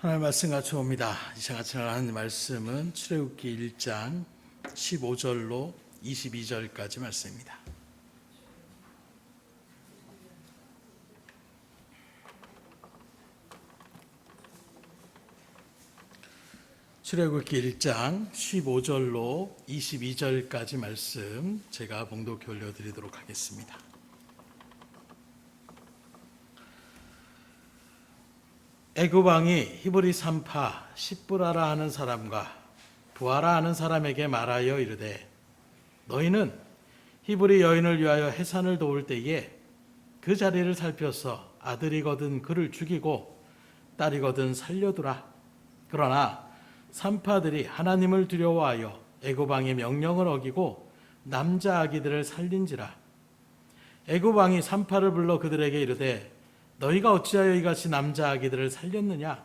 하나님 말씀 같이 옵니다. 이 시간 같이 하는 말씀은 출애굽기 1장 15절로 22절까지 말씀입니다. 출애굽기 1장 15절로 22절까지 말씀 제가 봉독해 올려드리도록 하겠습니다. 애굽 왕이 히브리 산파 십브라라 하는 사람과 부하라 하는 사람에게 말하여 이르되 너희는 히브리 여인을 위하여 해산을 도울 때에 그 자리를 살펴서 아들이거든 그를 죽이고 딸이거든 살려두라. 그러나 산파들이 하나님을 두려워하여 애굽 왕의 명령을 어기고 남자 아기들을 살린지라. 애굽 왕이 산파를 불러 그들에게 이르되 너희가 어찌하여 이같이 남자 아기들을 살렸느냐?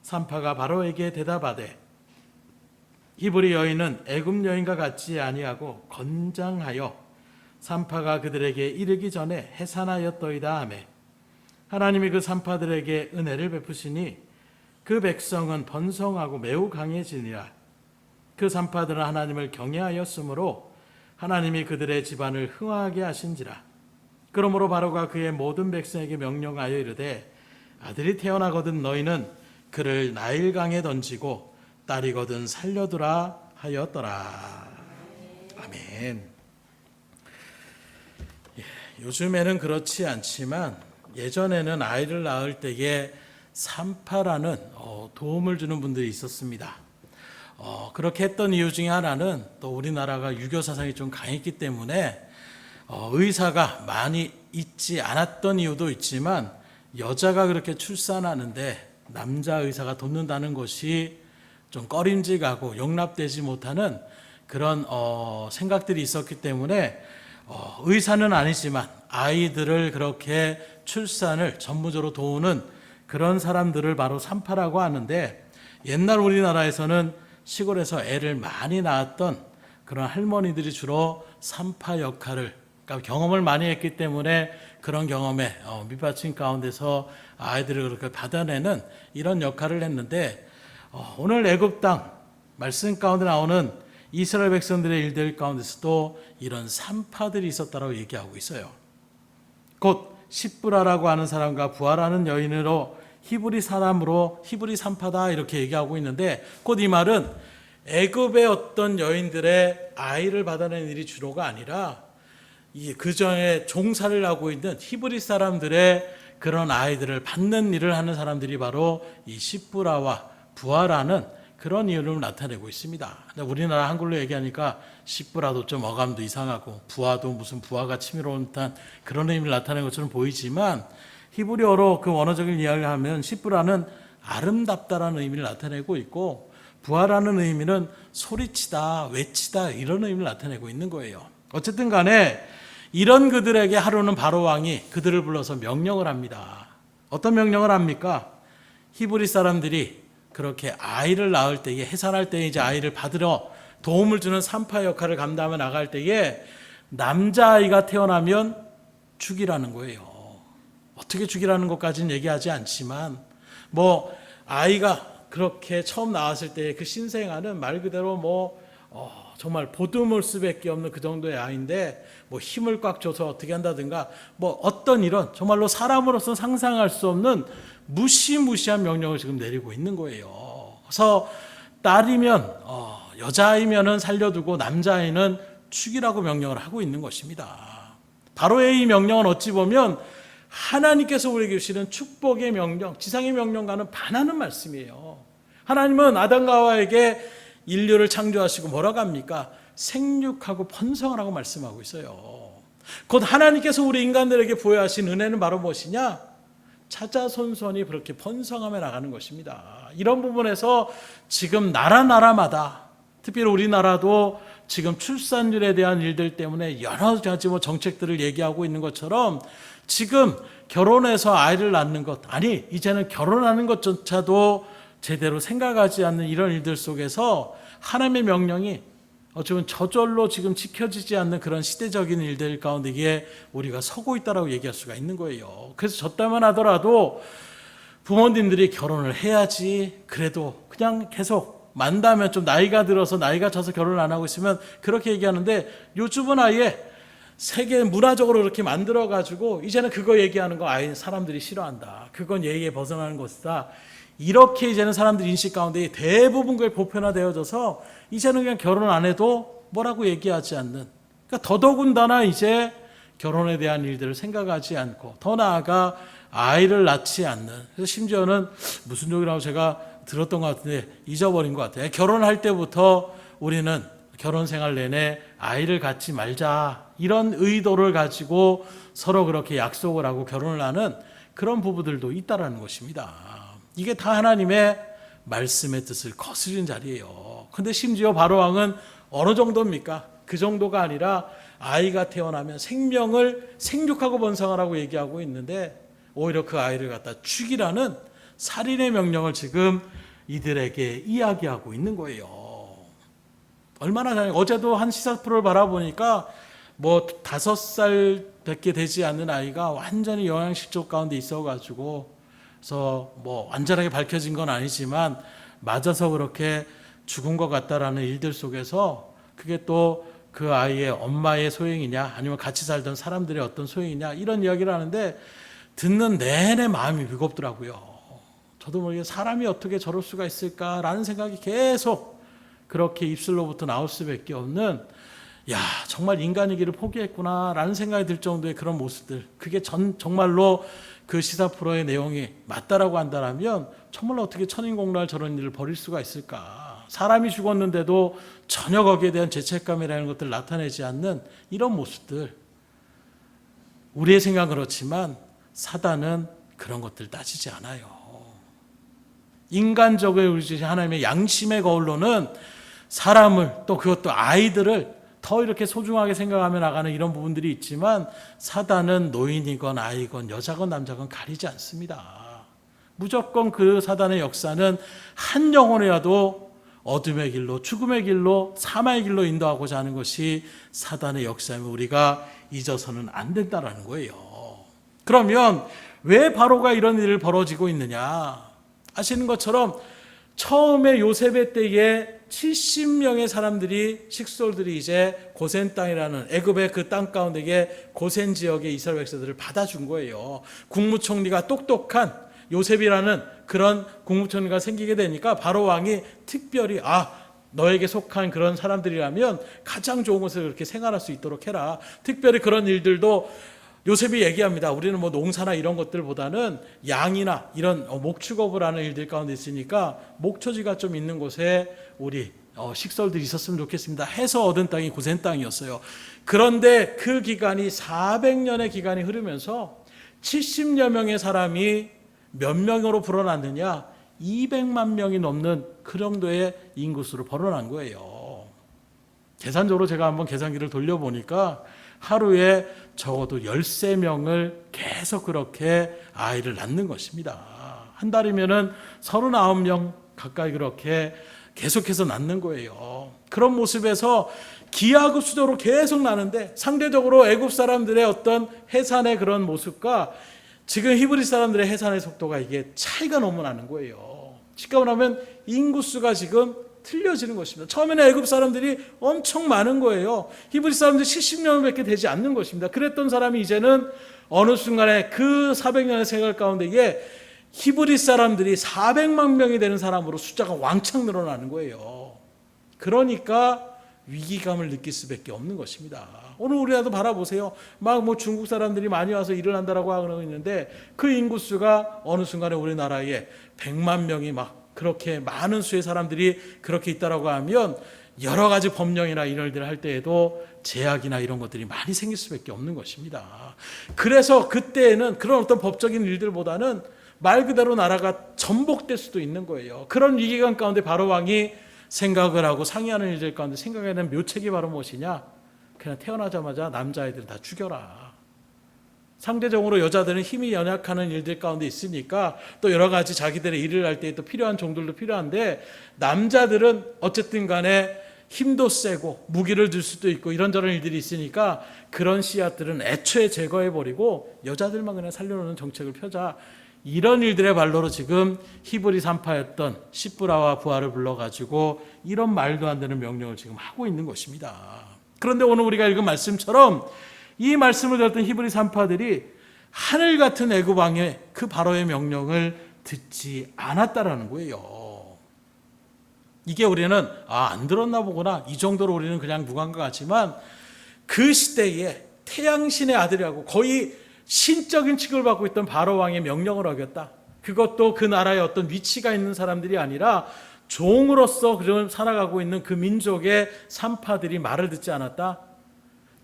산파가 바로에게 대답하되 히브리 여인은 애굽 여인과 같지 아니하고 건장하여 산파가 그들에게 이르기 전에 해산하였더이다 하매 하나님이 그 산파들에게 은혜를 베푸시니 그 백성은 번성하고 매우 강해지니라. 그 산파들은 하나님을 경외하였으므로 하나님이 그들의 집안을 흥하게 하신지라. 그러므로 바로가 그의 모든 백성에게 명령하여 이르되 아들이 태어나거든 너희는 그를 나일강에 던지고 딸이거든 살려두라 하였더라. 아멘. 요즘에는 그렇지 않지만 예전에는 아이를 낳을 때에 산파라는 도움을 주는 분들이 있었습니다. 그렇게 했던 이유 중에 하나는 또 우리나라가 유교 사상이 좀 강했기 때문에 의사가 많이 있지 않았던 이유도 있지만 여자가 그렇게 출산하는데 남자 의사가 돕는다는 것이 좀 꺼림직하고 용납되지 못하는 그런 생각들이 있었기 때문에 의사는 아니지만 아이들을 그렇게 출산을 전문적으로 도우는 그런 사람들을 바로 산파라고 하는데 옛날 우리나라에서는 시골에서 애를 많이 낳았던 그런 할머니들이 주로 산파 역할을 그러니까 경험을 많이 했기 때문에 그런 경험에 밑받침 가운데서 아이들을 그렇게 받아내는 이런 역할을 했는데 오늘 애굽 땅 말씀 가운데 나오는 이스라엘 백성들의 일들 가운데서도 이런 산파들이 있었다고 얘기하고 있어요. 곧 십브라라고 하는 사람과 부하라는 여인으로 히브리 사람으로 히브리 산파다 이렇게 얘기하고 있는데 곧 이 말은 애굽의 어떤 여인들의 아이를 받아내는 일이 주로가 아니라 그 전에 종사를 하고 있는 히브리 사람들의 그런 아이들을 받는 일을 하는 사람들이 바로 이 십브라와 부하라는 그런 이유를 나타내고 있습니다. 우리나라 한글로 얘기하니까 십브라도 좀 어감도 이상하고 부하도 무슨 부하가 치밀어온 듯한 그런 의미를 나타내는 것처럼 보이지만 히브리어로 그 원어적인 이야기를 하면 십브라는 아름답다라는 의미를 나타내고 있고 부하라는 의미는 소리치다, 외치다 이런 의미를 나타내고 있는 거예요. 어쨌든 간에 이런 그들에게 하루는 바로 왕이 그들을 불러서 명령을 합니다. 어떤 명령을 합니까? 히브리 사람들이 그렇게 아이를 낳을 때에 해산할 때에 이제 아이를 받으러 도움을 주는 산파 역할을 감당해 나갈 때에 남자아이가 태어나면 죽이라는 거예요. 어떻게 죽이라는 것까지는 얘기하지 않지만 아이가 그렇게 처음 나왔을 때 그 신생아는 말 그대로 정말 보듬을 수밖에 없는 그 정도의 아이인데 힘을 꽉 줘서 어떻게 한다든가 어떤 이런 정말로 사람으로서 상상할 수 없는 무시무시한 명령을 지금 내리고 있는 거예요. 그래서 딸이면 여자아이면은 살려두고 남자아이는 죽이라고 명령을 하고 있는 것입니다. 바로의 이 명령은 어찌 보면 하나님께서 우리에게 주시는 축복의 명령, 지상의 명령과는 반하는 말씀이에요. 하나님은 아담과 하와에게 인류를 창조하시고 뭐라고 합니까? 생육하고 번성하라고 말씀하고 있어요. 곧 하나님께서 우리 인간들에게 부여하신 은혜는 바로 무엇이냐? 자자손손이 그렇게 번성하며 나가는 것입니다. 이런 부분에서 지금 나라마다 특별히 우리나라도 지금 출산율에 대한 일들 때문에 여러 가지 정책들을 얘기하고 있는 것처럼 지금 결혼해서 아이를 낳는 것, 이제는 결혼하는 것조차도 제대로 생각하지 않는 이런 일들 속에서 하나님의 명령이 어쩌면 저절로 지금 지켜지지 않는 그런 시대적인 일들 가운데에 우리가 서고 있다라고 얘기할 수가 있는 거예요. 그래서 저 때만 하더라도 부모님들이 결혼을 해야지, 그래도 그냥 계속 만나면 좀 나이가 들어서 나이가 차서 결혼을 안 하고 있으면 그렇게 얘기하는데, 요즘은 아예 세계 문화적으로 그렇게 만들어가지고 이제는 그거 얘기하는 거 아예 사람들이 싫어한다. 그건 예의에 벗어나는 것이다. 이렇게 이제는 사람들 인식 가운데 대부분 그게 보편화되어져서 이제는 그냥 결혼 안 해도 뭐라고 얘기하지 않는, 그러니까 더더군다나 이제 결혼에 대한 일들을 생각하지 않고 더 나아가 아이를 낳지 않는, 그래서 심지어는 무슨 얘기라고 제가 들었던 것 같은데 잊어버린 것 같아요. 결혼할 때부터 우리는 결혼 생활 내내 아이를 갖지 말자, 이런 의도를 가지고 서로 그렇게 약속을 하고 결혼을 하는 그런 부부들도 있다라는 것입니다. 이게 다 하나님의 말씀의 뜻을 거스르는 자리예요. 근데 심지어 바로왕은 어느 정도입니까? 그 정도가 아니라 아이가 태어나면 생명을 생육하고 번성하라고 얘기하고 있는데, 오히려 그 아이를 갖다 죽이라는 살인의 명령을 지금 이들에게 이야기하고 있는 거예요. 얼마나 잘, 어제도 한 시사 프로를 바라보니까 뭐 5살밖에 되지 않는 아이가 완전히 영양실조 가운데 있어가지고, 그래서 뭐 완전하게 밝혀진 건 아니지만 맞아서 그렇게 죽은 것 같다라는 일들 속에서 그게 또 그 아이의 엄마의 소행이냐 아니면 같이 살던 사람들의 어떤 소행이냐, 이런 이야기를 하는데 듣는 내내 마음이 무겁더라고요. 저도 모르게 사람이 어떻게 저럴 수가 있을까라는 생각이 계속 그렇게 입술로부터 나올 수밖에 없는, 야, 정말 인간이기를 포기했구나라는 생각이 들 정도의 그런 모습들, 그게 정말로 그 시사 프로의 내용이 맞다라고 한다면 정말 어떻게 천인공노할 저런 일을 벌일 수가 있을까. 사람이 죽었는데도 전혀 거기에 대한 죄책감이라는 것들을 나타내지 않는 이런 모습들, 우리의 생각은 그렇지만 사단은 그런 것들 따지지 않아요. 인간적으로 우리 하나님의 양심의 거울로는 사람을, 또 그것도 아이들을 더 이렇게 소중하게 생각하며 나가는 이런 부분들이 있지만, 사단은 노인이건 아이건 여자건 남자건 가리지 않습니다. 무조건 그 사단의 역사는 한 영혼이라도 어둠의 길로, 죽음의 길로, 사망의 길로 인도하고자 하는 것이 사단의 역사이면 우리가 잊어서는 안 된다라는 거예요. 그러면 왜 바로가 이런 일을 벌어지고 있느냐? 아시는 것처럼 처음에 요셉의 때에 70명의 사람들이, 식솔들이 이제 고센 땅이라는 애굽의 그 땅 가운데에 고센 지역의 이스라엘 백성들을 받아준 거예요. 국무총리가 똑똑한 요셉이라는 그런 국무총리가 생기게 되니까 바로 왕이 특별히 너에게 속한 그런 사람들이라면 가장 좋은 곳에서 그렇게 생활할 수 있도록 해라. 특별히 그런 일들도 요셉이 얘기합니다. 우리는 뭐 농사나 이런 것들보다는 양이나 이런 목축업을 하는 일들 가운데 있으니까 목초지가 좀 있는 곳에 우리 식솔들이 있었으면 좋겠습니다 해서 얻은 땅이 고센 땅이었어요. 그런데 그 기간이 400년의 기간이 흐르면서 70여 명의 사람이 몇 명으로 불어났느냐? 200만 명이 넘는 그 정도의 인구수로 벌어난 거예요. 계산적으로 제가 한번 계산기를 돌려보니까 하루에 적어도 13명을 계속 그렇게 아이를 낳는 것입니다. 한 달이면은 39명 가까이 그렇게 계속해서 낳는 거예요. 그런 모습에서 기하급수적으로 계속 나는데, 상대적으로 애굽 사람들의 어떤 해산의 그런 모습과 지금 히브리 사람들의 해산의 속도가 이게 차이가 너무 나는 거예요. 직감을 하면 인구수가 지금 틀려지는 것입니다. 처음에는 애굽 사람들이 엄청 많은 거예요. 히브리 사람들이 70명밖에 되지 않는 것입니다. 그랬던 사람이 이제는 어느 순간에 그 400년의 생활 가운데에 히브리 사람들이 400만 명이 되는 사람으로 숫자가 왕창 늘어나는 거예요. 그러니까 위기감을 느낄 수밖에 없는 것입니다. 오늘 우리라도 바라보세요. 막 뭐 중국 사람들이 많이 와서 일을 한다라고 하고 있는데 그 인구수가 어느 순간에 우리나라에 100만 명이 막 그렇게 많은 수의 사람들이 그렇게 있다라고 하면 여러 가지 법령이나 이런 일을 할 때에도 제약이나 이런 것들이 많이 생길 수밖에 없는 것입니다. 그래서 그때에는 그런 어떤 법적인 일들보다는 말 그대로 나라가 전복될 수도 있는 거예요. 그런 위기감 가운데 바로 왕이 생각을 하고 상의하는 일들 가운데 생각하는 묘책이 바로 무엇이냐? 그냥 태어나자마자 남자아이들은 다 죽여라. 상대적으로 여자들은 힘이 연약하는 일들 가운데 있으니까 또 여러 가지 자기들의 일을 할 때 또 필요한 종들도 필요한데, 남자들은 어쨌든 간에 힘도 세고 무기를 들 수도 있고 이런저런 일들이 있으니까 그런 씨앗들은 애초에 제거해버리고 여자들만 그냥 살려놓는 정책을 펴자. 이런 일들의 발로로 지금 히브리 산파였던 시브라와 부하를 불러가지고 이런 말도 안 되는 명령을 지금 하고 있는 것입니다. 그런데 오늘 우리가 읽은 말씀처럼 이 말씀을 들었던 히브리 산파들이 하늘 같은 애굽 왕의 그 바로의 명령을 듣지 않았다라는 거예요. 이게 우리는 안 들었나 보구나, 이 정도로 우리는 그냥 무관과 같지만 그 시대에 태양신의 아들이라고 거의 신적인 취급을 받고 있던 바로 왕의 명령을 어겼다. 그것도 그 나라에 어떤 위치가 있는 사람들이 아니라 종으로서 그런 살아가고 있는 그 민족의 산파들이 말을 듣지 않았다.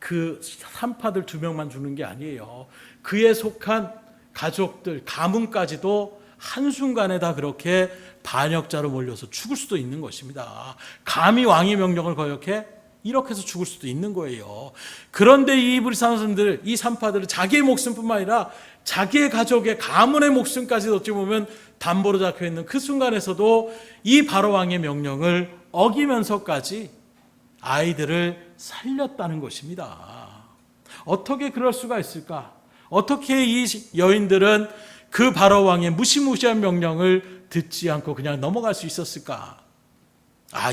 그 산파들 2명만 죽는 게 아니에요. 그에 속한 가족들, 가문까지도 한순간에 다 그렇게 반역자로 몰려서 죽을 수도 있는 것입니다. 감히 왕의 명령을 거역해? 이렇게 해서 죽을 수도 있는 거예요. 그런데 이 히브리 사람들, 이 산파들은 자기의 목숨뿐만 아니라 자기의 가족의 가문의 목숨까지 어찌 보면 담보로 잡혀 있는 그 순간에서도 이 바로 왕의 명령을 어기면서까지 아이들을 살렸다는 것입니다. 어떻게 그럴 수가 있을까? 어떻게 이 여인들은 그 바로 왕의 무시무시한 명령을 듣지 않고 그냥 넘어갈 수 있었을까?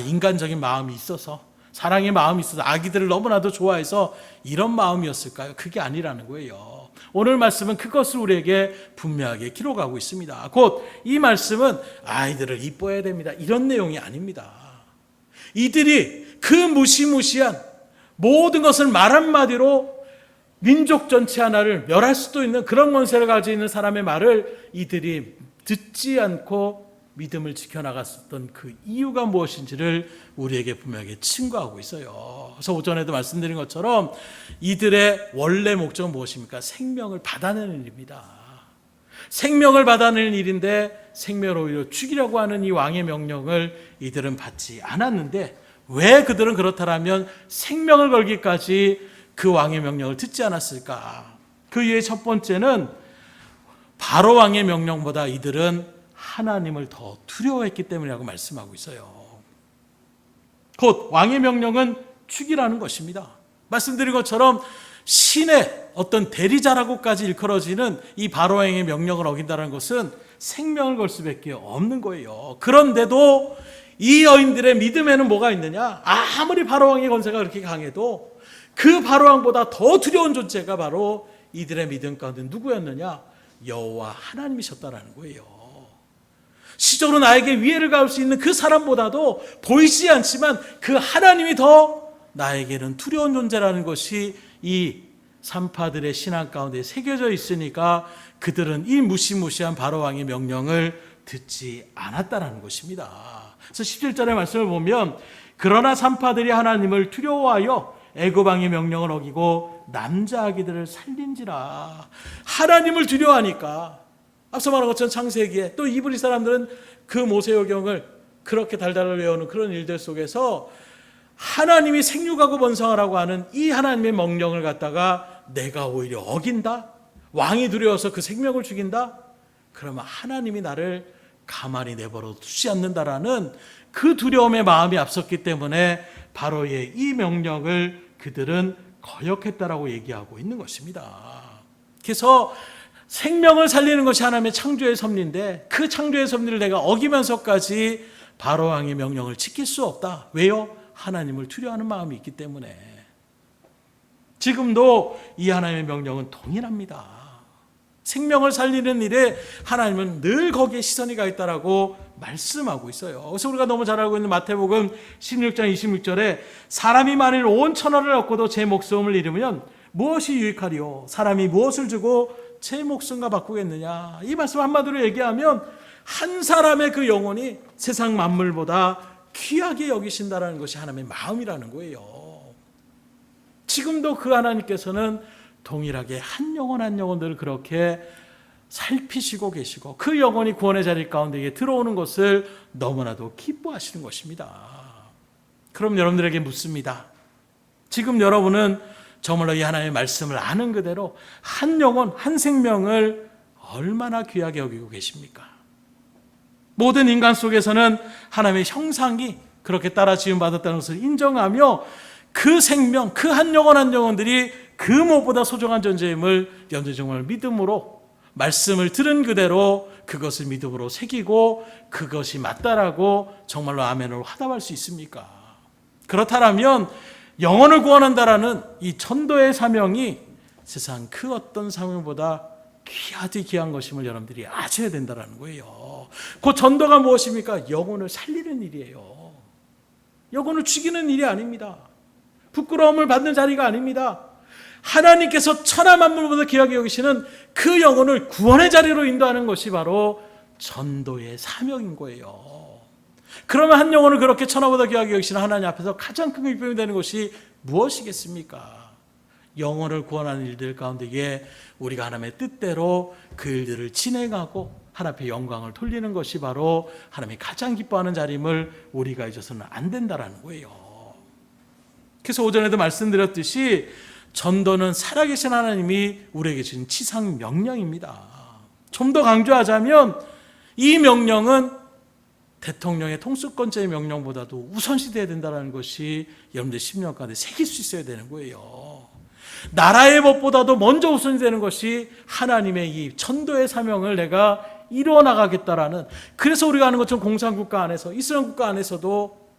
인간적인 마음이 있어서, 사랑의 마음이 있어서, 아기들을 너무나도 좋아해서 이런 마음이었을까요? 그게 아니라는 거예요. 오늘 말씀은 그것을 우리에게 분명하게 기록하고 있습니다. 곧 이 말씀은 아이들을 이뻐해야 됩니다, 이런 내용이 아닙니다. 이들이 그 무시무시한 모든 것을 말 한마디로 민족 전체 하나를 멸할 수도 있는 그런 권세를 가지고 있는 사람의 말을 이들이 듣지 않고 믿음을 지켜나갔었던 그 이유가 무엇인지를 우리에게 분명하게 층거하고 있어요. 그래서 오전에도 말씀드린 것처럼 이들의 원래 목적은 무엇입니까? 생명을 받아내는 일입니다. 생명을 받아내는 일인데 생명을 오히려 죽이려고 하는 이 왕의 명령을 이들은 받지 않았는데, 왜 그들은 그렇다면 생명을 걸기까지 그 왕의 명령을 듣지 않았을까? 그 이유의 첫 번째는 바로 왕의 명령보다 이들은 하나님을 더 두려워했기 때문이라고 말씀하고 있어요. 곧 왕의 명령은 죽이라는 것입니다. 말씀드린 것처럼 신의 어떤 대리자라고까지 일컬어지는 이 바로 왕의 명령을 어긴다는 것은 생명을 걸 수밖에 없는 거예요. 그런데도 이 여인들의 믿음에는 뭐가 있느냐? 아무리 바로 왕의 권세가 그렇게 강해도 그 바로 왕보다 더 두려운 존재가 바로 이들의 믿음 가운데 누구였느냐? 여호와 하나님이셨다라는 거예요. 시적으로 나에게 위해를 가할 수 있는 그 사람보다도 보이지 않지만 그 하나님이 더 나에게는 두려운 존재라는 것이 이 산파들의 신앙 가운데 새겨져 있으니까 그들은 이 무시무시한 바로 왕의 명령을 듣지 않았다라는 것입니다. 그래서 17절의 말씀을 보면, 그러나 산파들이 하나님을 두려워하여 애굽 왕의 명령을 어기고 남자 아기들을 살린지라. 하나님을 두려워하니까, 앞서 말한 것처럼 창세기에 또 이브리 사람들은 그 모세오경을 그렇게 달달 외우는 그런 일들 속에서 하나님이 생육하고 번성하라고 하는 이 하나님의 명령을 갖다가 내가 오히려 어긴다? 왕이 두려워서 그 생명을 죽인다? 그러면 하나님이 나를 가만히 내버려 두지 않는다라는 그 두려움의 마음이 앞섰기 때문에 바로의 이 명령을 그들은 거역했다라고 얘기하고 있는 것입니다. 그래서 생명을 살리는 것이 하나님의 창조의 섭리인데 그 창조의 섭리를 내가 어기면서까지 바로 왕의 명령을 지킬 수 없다. 왜요? 하나님을 두려워하는 마음이 있기 때문에. 지금도 이 하나님의 명령은 동일합니다. 생명을 살리는 일에 하나님은 늘 거기에 시선이 가 있다라고 말씀하고 있어요. 그래서 우리가 너무 잘 알고 있는 마태복음 16장 26절에 사람이 만일 온 천하를 얻고도 제 목숨을 잃으면 무엇이 유익하리요? 사람이 무엇을 주고 제 목숨과 바꾸겠느냐? 이 말씀 한마디로 얘기하면 한 사람의 그 영혼이 세상 만물보다 귀하게 여기신다라는 것이 하나님의 마음이라는 거예요. 지금도 그 하나님께서는 동일하게 한 영혼 한 영혼들을 그렇게 살피시고 계시고 그 영혼이 구원의 자리 가운데 들어오는 것을 너무나도 기뻐하시는 것입니다. 그럼 여러분들에게 묻습니다. 지금 여러분은 정말로 이 하나님의 말씀을 아는 그대로 한 영혼, 한 생명을 얼마나 귀하게 여기고 계십니까? 모든 인간 속에서는 하나님의 형상이 그렇게 따라 지음받았다는 것을 인정하며 그 생명, 그 한 영혼 한 영혼들이 그 무엇보다 소중한 존재임을 여러분들이 정말 믿음으로 말씀을 들은 그대로 그것을 믿음으로 새기고 그것이 맞다라고 정말로 아멘으로 화답할 수 있습니까? 그렇다면 영혼을 구원한다라는 이 전도의 사명이 세상 그 어떤 사명보다 귀하디 귀한 것임을 여러분들이 아셔야 된다는 거예요. 그 전도가 무엇입니까? 영혼을 살리는 일이에요. 영혼을 죽이는 일이 아닙니다. 부끄러움을 받는 자리가 아닙니다. 하나님께서 천하 만물보다 귀하게 여기시는 그 영혼을 구원의 자리로 인도하는 것이 바로 전도의 사명인 거예요. 그러면 한 영혼을 그렇게 천하보다 귀하게 여기시는 하나님 앞에서 가장 큰 기쁨이 되는 것이 무엇이겠습니까? 영혼을 구원하는 일들 가운데에 우리가 하나님의 뜻대로 그 일들을 진행하고 하나님 앞에 영광을 돌리는 것이 바로 하나님이 가장 기뻐하는 자림을 우리가 잊어서는 안 된다라는 거예요. 그래서 오전에도 말씀드렸듯이 전도는 살아계신 하나님이 우리에게 주신 치상 명령입니다. 좀 더 강조하자면 이 명령은 대통령의 통수권자의 명령보다도 우선시돼야 된다는 것이 여러분들 10년 가운데 새길 수 있어야 되는 거예요. 나라의 법보다도 먼저 우선이 되는 것이 하나님의 이 전도의 사명을 내가 이루어 나가겠다라는, 그래서 우리가 하는 것처럼 공산국가 안에서, 이스라엘 국가 안에서도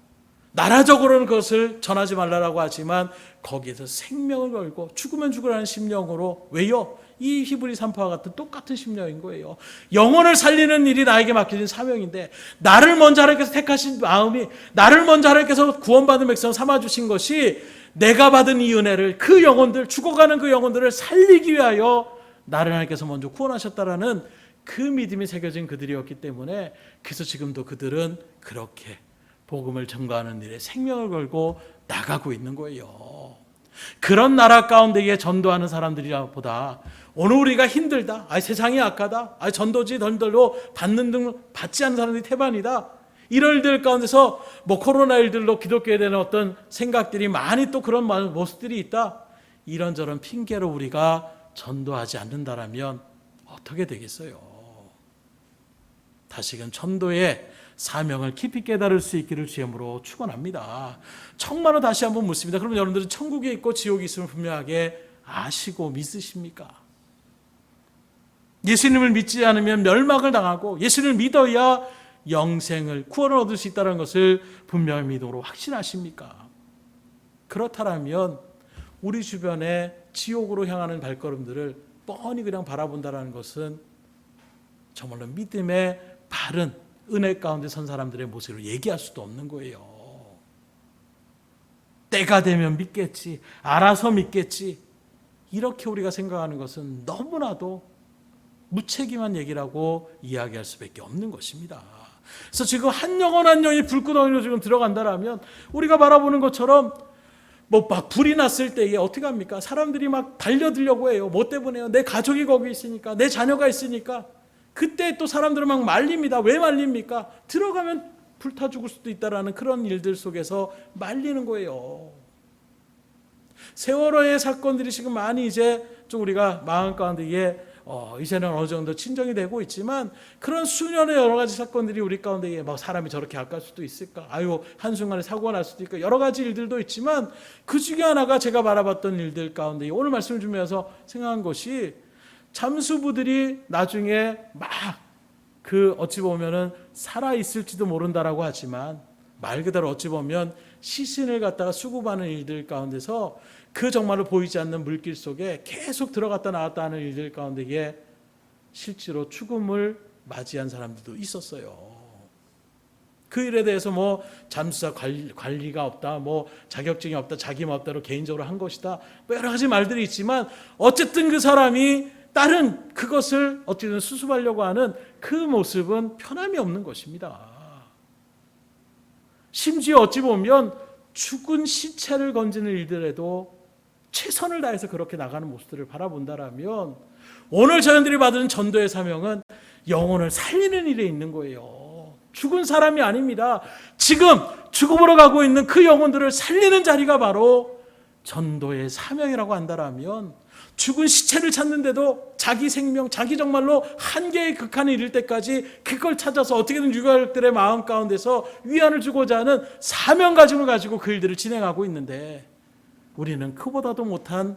나라적으로는 그것을 전하지 말라라고 하지만 거기에서 생명을 걸고 죽으면 죽으라는 심령으로, 왜요? 이 히브리 3파와 같은 똑같은 심령인 거예요. 영혼을 살리는 일이 나에게 맡겨진 사명인데 나를 먼저 하나님께서 택하신 마음이, 나를 먼저 하나님께서 구원받은 백성 삼아주신 것이 내가 받은 이 은혜를, 그 영혼들, 죽어가는 그 영혼들을 살리기 위하여 나를 하나님께서 먼저 구원하셨다라는 그 믿음이 새겨진 그들이었기 때문에, 그래서 지금도 그들은 그렇게 복음을 전가하는 일에 생명을 걸고 나가고 있는 거예요. 그런 나라 가운데에 전도하는 사람들이보다 오늘 우리가 힘들다, 세상이 악하다, 전도지 덜덜로 받는 등 받지 않는 사람들이 태반이다, 이런 일들 가운데서 코로나 일들로 기독교에 대한 어떤 생각들이 많이 또 그런 모습들이 있다, 이런저런 핑계로 우리가 전도하지 않는다라면 어떻게 되겠어요? 다시금 전도의 사명을 깊이 깨달을 수 있기를 주님으로 축원합니다. 정말로 다시 한번 묻습니다. 그럼 여러분들은 천국에 있고 지옥이 있음을 분명하게 아시고 믿으십니까? 예수님을 믿지 않으면 멸망을 당하고 예수님을 믿어야 영생을, 구원을 얻을 수 있다는 것을 분명히 믿음으로 확신하십니까? 그렇다면 우리 주변에 지옥으로 향하는 발걸음들을 뻔히 그냥 바라본다는 것은 정말로 믿음의 바른 은혜 가운데 선 사람들의 모습을 얘기할 수도 없는 거예요. 때가 되면 믿겠지, 알아서 믿겠지, 이렇게 우리가 생각하는 것은 너무나도 무책임한 얘기라고 이야기할 수밖에 없는 것입니다. 그래서 지금 한 영혼 한 영이 불구덩이로 지금 들어간다라면 우리가 바라보는 것처럼 막 불이 났을 때에 어떻게 합니까? 사람들이 막 달려들려고 해요. 뭐 때문에요? 내 가족이 거기 있으니까, 내 자녀가 있으니까. 그때 또 사람들은 막 말립니다. 왜 말립니까? 들어가면 불타 죽을 수도 있다라는 그런 일들 속에서 말리는 거예요. 세월호의 사건들이 지금 많이 이제 좀 우리가 마음 가운데에 이제는 어느 정도 진정이 되고 있지만, 그런 수년의 여러 가지 사건들이 우리 가운데에 막 사람이 저렇게 아까울 수도 있을까? 한순간에 사고가 날 수도 있고, 여러 가지 일들도 있지만 그 중에 하나가 제가 바라봤던 일들 가운데 오늘 말씀을 주면서 생각한 것이, 잠수부들이 나중에 어찌 보면은 살아 있을지도 모른다라고 하지만 말 그대로 어찌 보면 시신을 갖다가 수급하는 일들 가운데서 그 정말로 보이지 않는 물길 속에 계속 들어갔다 나왔다 하는 일들 가운데에 실제로 죽음을 맞이한 사람들도 있었어요. 그 일에 대해서 잠수사 관리가 없다, 자격증이 없다, 자기만 없다로 개인적으로 한 것이다, 여러 가지 말들이 있지만 어쨌든 그 사람이 다른 그것을 어떻게든 수습하려고 하는 그 모습은 편함이 없는 것입니다. 심지어 어찌 보면 죽은 시체를 건지는 일들에도 최선을 다해서 그렇게 나가는 모습들을 바라본다라면, 오늘 저희들이 받은 전도의 사명은 영혼을 살리는 일에 있는 거예요. 죽은 사람이 아닙니다. 지금 죽음으로 가고 있는 그 영혼들을 살리는 자리가 바로 전도의 사명이라고 한다라면, 죽은 시체를 찾는데도 자기 생명, 자기 정말로 한계의 극한에 이를 때까지 그걸 찾아서 어떻게든 유가족들의 마음 가운데서 위안을 주고자 하는 사명가짐을 가지고 그 일들을 진행하고 있는데, 우리는 그보다도 못한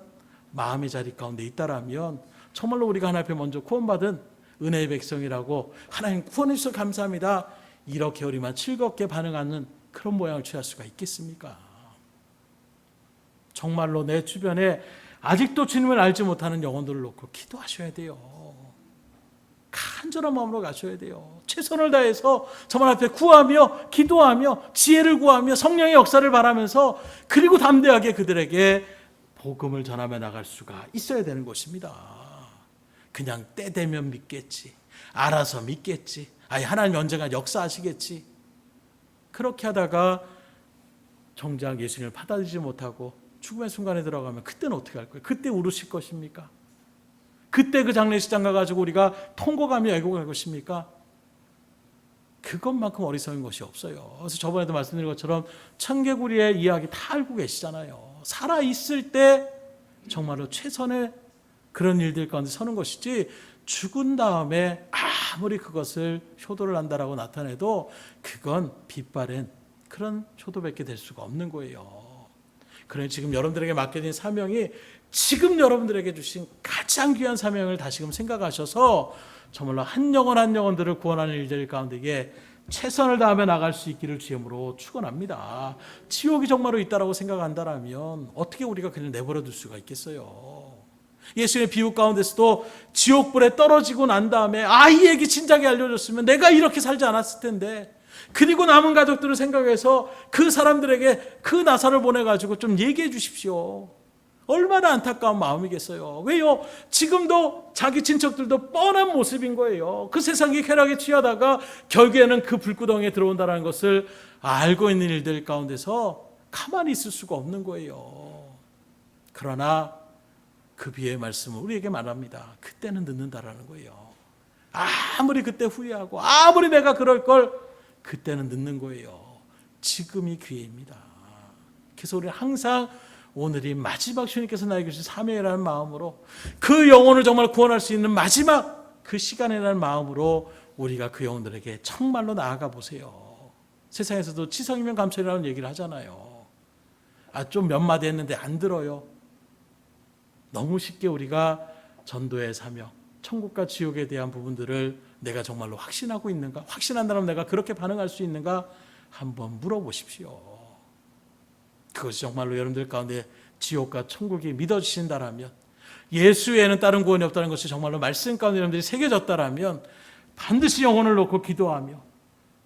마음의 자리 가운데 있다라면 정말로 우리가 하나님 앞에 먼저 구원받은 은혜의 백성이라고 하나님 구원해 주셔서 감사합니다, 이렇게 우리만 즐겁게 반응하는 그런 모양을 취할 수가 있겠습니까? 정말로 내 주변에 아직도 주님을 알지 못하는 영혼들을 놓고 기도하셔야 돼요. 간절한 마음으로 가셔야 돼요. 최선을 다해서 정말 앞에 구하며 기도하며 지혜를 구하며 성령의 역사를 바라면서, 그리고 담대하게 그들에게 복음을 전하며 나갈 수가 있어야 되는 것입니다. 그냥 때 되면 믿겠지, 알아서 믿겠지, 하나님 언젠가 역사하시겠지, 그렇게 하다가 정작 예수님을 받아들이지 못하고 죽음의 순간에 들어가면 그때는 어떻게 할 거예요? 그때 울으실 것입니까? 그때 그 장례식장 가가지고 우리가 통곡하며 애곡할 것입니까? 그것만큼 어리석은 것이 없어요. 그래서 저번에도 말씀드린 것처럼 청개구리의 이야기 다 알고 계시잖아요. 살아있을 때 정말로 최선의 그런 일들 가운데 서는 것이지, 죽은 다음에 아무리 그것을 효도를 한다라고 나타내도 그건 빛바랜 그런 효도밖에 될 수가 없는 거예요. 그러니 지금 여러분들에게 맡겨진 사명이 지금 여러분들에게 주신 가장 귀한 사명을 다시금 생각하셔서 정말로 한 영혼 한 영혼들을 구원하는 일들 가운데에 최선을 다하며 나갈 수 있기를 주님으로 축원합니다. 지옥이 정말로 있다라고 생각한다면 어떻게 우리가 그냥 내버려 둘 수가 있겠어요? 예수님의 비유 가운데서도 지옥불에 떨어지고 난 다음에 이 얘기 진작에 알려줬으면 내가 이렇게 살지 않았을 텐데, 그리고 남은 가족들을 생각해서 그 사람들에게 그 나사를 보내가지고 좀 얘기해 주십시오. 얼마나 안타까운 마음이겠어요. 왜요? 지금도 자기 친척들도 뻔한 모습인 거예요. 그 세상의 쾌락에 취하다가 결국에는 그 불구덩이에 들어온다는 것을 알고 있는 일들 가운데서 가만히 있을 수가 없는 거예요. 그러나 그 비유의 말씀은 우리에게 말합니다. 그때는 늦는다라는 거예요. 아무리 그때 후회하고 아무리 내가 그럴 걸, 그때는 늦는 거예요. 지금이 기회입니다. 그래서 우리는 항상 오늘이 마지막 주님께서 나에게 주신 사명이라는 마음으로, 그 영혼을 정말 구원할 수 있는 마지막 그 시간이라는 마음으로 우리가 그 영혼들에게 정말로 나아가 보세요. 세상에서도 치성이면 감천이라는 얘기를 하잖아요. 좀 몇 마디 했는데 안 들어요. 너무 쉽게 우리가 전도의 사명, 천국과 지옥에 대한 부분들을 내가 정말로 확신하고 있는가? 확신한다면 내가 그렇게 반응할 수 있는가? 한번 물어보십시오. 그것이 정말로 여러분들 가운데 지옥과 천국이 믿어지신다라면, 예수 외에는 다른 구원이 없다는 것이 정말로 말씀 가운데 여러분들이 새겨졌다라면, 반드시 영혼을 놓고 기도하며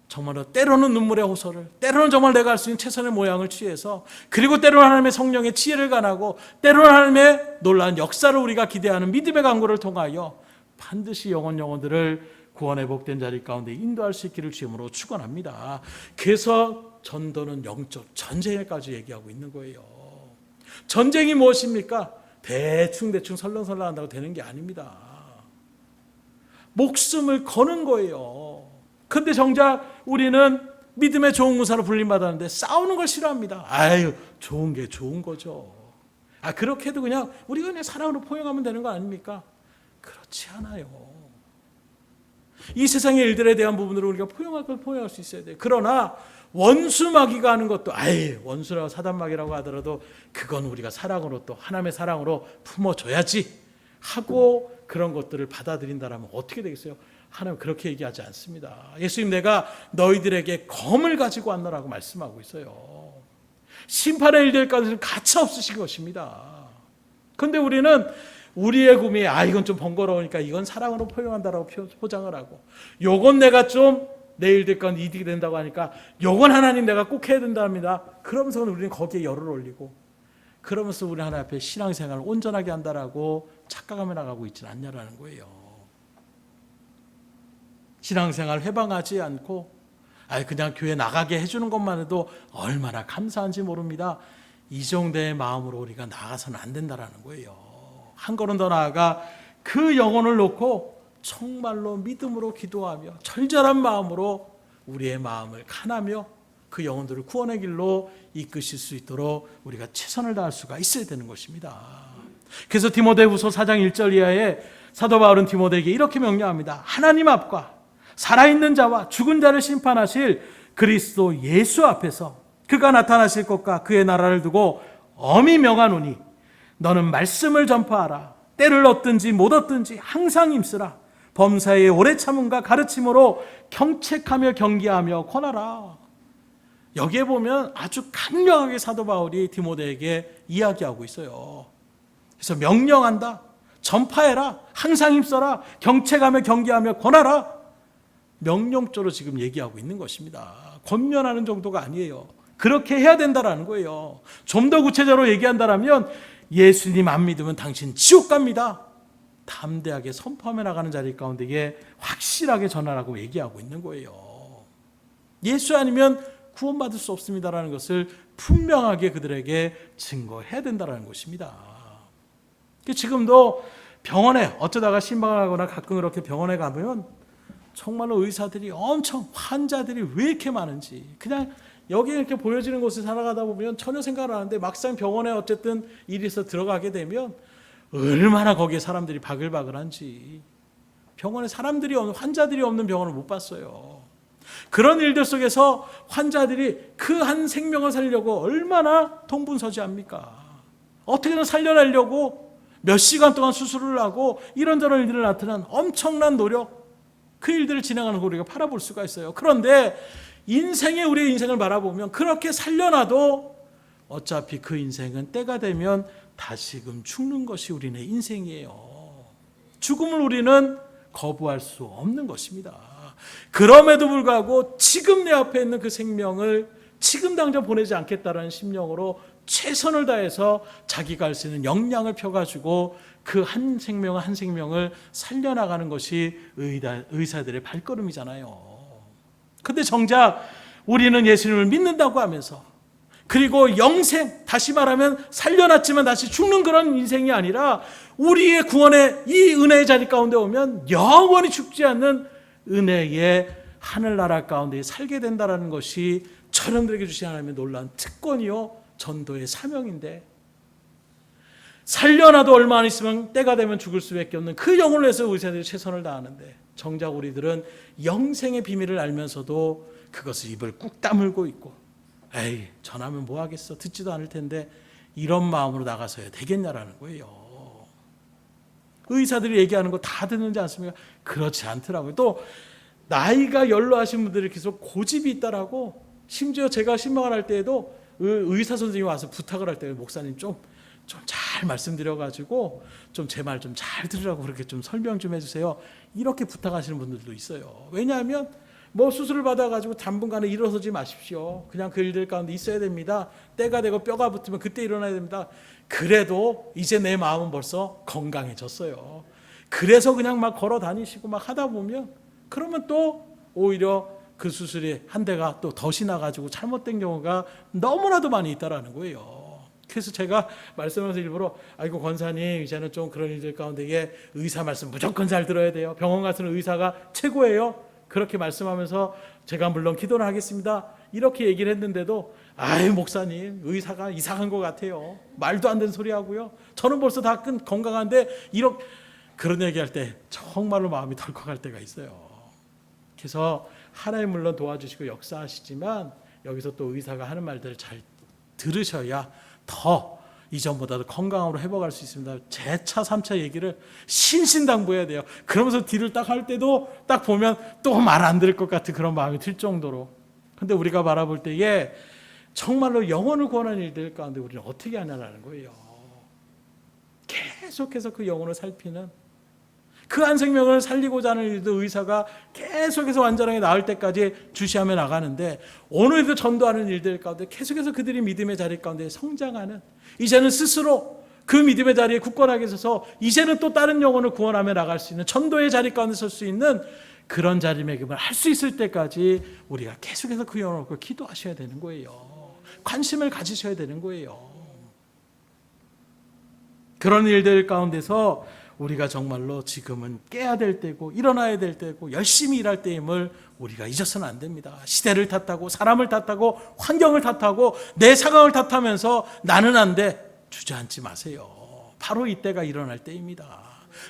정말로 때로는 눈물의 호소를, 때로는 정말 내가 할 수 있는 최선의 모양을 취해서, 그리고 때로는 하나님의 성령의 지혜를 간하고, 때로는 하나님의 놀라운 역사를 우리가 기대하는 믿음의 강구를 통하여 반드시 영혼들을 구원의 복된 자리 가운데 인도할 수 있기를 주님으로 축원합니다. 그래서 전도는 영적 전쟁까지 얘기하고 있는 거예요. 전쟁이 무엇입니까? 대충 설렁설렁 한다고 되는 게 아닙니다. 목숨을 거는 거예요. 그런데 정작 우리는 믿음의 좋은 군사로 불림받았는데 싸우는 걸 싫어합니다. 좋은 게 좋은 거죠. 그렇게 해도 그냥 우리가 그냥 사랑으로 포용하면 되는 거 아닙니까? 그렇지 않아요. 이 세상의 일들에 대한 부분으로 우리가 포용할 걸 포용할 수 있어야 돼요. 그러나 원수마귀가 하는 것도, 원수라고 사단마귀라고 하더라도 그건 우리가 사랑으로, 또 하나님의 사랑으로 품어줘야지 하고 그런 것들을 받아들인다라면 어떻게 되겠어요? 하나님 그렇게 얘기하지 않습니다. 예수님, 내가 너희들에게 검을 가지고 왔노라고 말씀하고 있어요. 심판의 일들 가운데서 가차 없으신 것입니다. 그런데 우리는 우리의 구미, 이건 좀 번거로우니까 이건 사랑으로 포용한다라고 포장을 하고, 요건 내가 좀 내 일들 가운데 이득이 된다고 하니까 요건 하나님 내가 꼭 해야 된답니다. 그러면서 우리는 거기에 열을 올리고, 그러면서 우리 하나님 앞에 신앙생활을 온전하게 한다라고 착각하며 나가고 있지는 않냐라는 거예요. 신앙생활 회방하지 않고 그냥 교회 나가게 해주는 것만 해도 얼마나 감사한지 모릅니다. 이 정도의 마음으로 우리가 나가서는 안 된다라는 거예요. 한 걸음 더 나아가 그 영혼을 놓고 정말로 믿음으로 기도하며 절절한 마음으로 우리의 마음을 칸하며 그 영혼들을 구원의 길로 이끄실 수 있도록 우리가 최선을 다할 수가 있어야 되는 것입니다. 그래서 디모데후서 4장 1절 이하에 사도 바울은 디모데에게 이렇게 명령합니다. 하나님 앞과 살아있는 자와 죽은 자를 심판하실 그리스도 예수 앞에서 그가 나타나실 것과 그의 나라를 두고 엄히 명하노니 너는 말씀을 전파하라. 때를 얻든지 못 얻든지 항상 힘쓰라. 범사의 오래 참음과 가르침으로 경책하며 경계하며 권하라. 여기에 보면 아주 강력하게 사도 바울이 디모데에게 이야기하고 있어요. 그래서 명령한다. 전파해라. 항상 힘써라. 경책하며 경계하며 권하라. 명령조로 지금 얘기하고 있는 것입니다. 권면하는 정도가 아니에요. 그렇게 해야 된다라는 거예요. 좀 더 구체적으로 얘기한다면 예수님 안 믿으면 당신 지옥 갑니다. 담대하게 선포하며 나가는 자리 가운데에 확실하게 전하라고 얘기하고 있는 거예요. 예수 아니면 구원받을 수 없습니다라는 것을 분명하게 그들에게 증거해야 된다는 것입니다. 지금도 병원에 어쩌다가 신방을 하거나 가끔 그렇게 병원에 가면 정말로 의사들이 엄청 환자들이 왜 이렇게 많은지 그냥 여기 이렇게 보여지는 곳을 살아가다 보면 전혀 생각을 안 하는데 막상 병원에 어쨌든 일이 있어 들어가게 되면 얼마나 거기에 사람들이 바글바글한지 병원에 사람들이 없는 환자들이 없는 병원을 못 봤어요. 그런 일들 속에서 환자들이 그 한 생명을 살리려고 얼마나 동분서지합니까? 어떻게든 살려내려고 몇 시간 동안 수술을 하고 이런저런 일들을 나타난 엄청난 노력 그 일들을 진행하는 거 우리가 바라볼 수가 있어요. 그런데 우리의 인생을 바라보면 그렇게 살려놔도 어차피 그 인생은 때가 되면 다시금 죽는 것이 우리의 인생이에요. 죽음을 우리는 거부할 수 없는 것입니다. 그럼에도 불구하고 지금 내 앞에 있는 그 생명을 지금 당장 보내지 않겠다라는 심령으로 최선을 다해서 자기가 할 수 있는 역량을 펴가지고 그 한 생명을 살려나가는 것이 의사들의 발걸음이잖아요. 근데 정작 우리는 예수님을 믿는다고 하면서 그리고 영생, 다시 말하면 살려놨지만 다시 죽는 그런 인생이 아니라 우리의 구원의 이 은혜의 자리 가운데 오면 영원히 죽지 않는 은혜의 하늘나라 가운데 살게 된다는 것이 저놈들에게 주신 하나님의 놀라운 특권이요 전도의 사명인데 살려놔도 얼마 안 있으면 때가 되면 죽을 수밖에 없는 그 영혼을 위해서 의사들이 최선을 다하는데 정작 우리들은 영생의 비밀을 알면서도 그것을 입을 꾹 다물고 있고 에이 전하면 뭐 하겠어 듣지도 않을 텐데 이런 마음으로 나가서야 되겠냐라는 거예요. 의사들이 얘기하는 거 다 듣는지 않습니까? 그렇지 않더라고요. 또 나이가 연로하신 분들이 계속 고집이 있다라고 심지어 제가 신방을 할 때에도 의사 선생님이 와서 부탁을 할 때 목사님 좀 잘 말씀드려가지고 좀 제 말 좀 잘 들으라고 그렇게 좀 설명 좀 해주세요. 이렇게 부탁하시는 분들도 있어요. 왜냐하면 뭐 수술을 받아가지고 당분간은 일어서지 마십시오. 그냥 그 일들 가운데 있어야 됩니다. 때가 되고 뼈가 붙으면 그때 일어나야 됩니다. 그래도 이제 내 마음은 벌써 건강해졌어요. 그래서 그냥 막 걸어 다니시고 막 하다 보면 그러면 또 오히려 그 수술이 한 대가 또 덫이 나가지고 잘못된 경우가 너무나도 많이 있다라는 거예요. 그래서 제가 말씀하면서 일부러 아이고 권사님 이제는 좀 그런 일들 가운데에 의사 말씀 무조건 잘 들어야 돼요. 병원 가서는 의사가 최고예요. 그렇게 말씀하면서 제가 물론 기도를 하겠습니다. 이렇게 얘기를 했는데도 아이 목사님 의사가 이상한 것 같아요. 말도 안 되는 소리 하고요. 저는 벌써 다 건강한데 이렇게 그런 얘기할 때 정말로 마음이 덜컥할 때가 있어요. 그래서 하나님 물론 도와주시고 역사하시지만 여기서 또 의사가 하는 말들을 잘 들으셔야 더 이전보다도 건강으로 회복할 수 있습니다. 재차 3차 얘기를 신신당부해야 돼요. 그러면서 딜을 딱 할 때도 딱 보면 또 말 안 들을 것 같은 그런 마음이 들 정도로. 근데 우리가 바라볼 때에 정말로 영혼을 구원하는 일들 가운데 우리는 어떻게 하냐라는 거예요. 계속해서 그 영혼을 살피는 그 한 생명을 살리고자 하는 일도 의사가 계속해서 완전하게 나을 때까지 주시하며 나가는데 오늘도 전도하는 일들 가운데 계속해서 그들이 믿음의 자리 가운데 성장하는 이제는 스스로 그 믿음의 자리에 굳건하게 서서 이제는 또 다른 영혼을 구원하며 나갈 수 있는 전도의 자리 가운데 설 수 있는 그런 자리매김을 할 수 있을 때까지 우리가 계속해서 그 영혼을 놓고 기도하셔야 되는 거예요. 관심을 가지셔야 되는 거예요. 그런 일들 가운데서 우리가 정말로 지금은 깨야 될 때고 일어나야 될 때고 열심히 일할 때임을 우리가 잊어서는 안 됩니다. 시대를 탓하고 사람을 탓하고 환경을 탓하고 내 상황을 탓하면서 나는 안 돼 주저앉지 마세요. 바로 이때가 일어날 때입니다.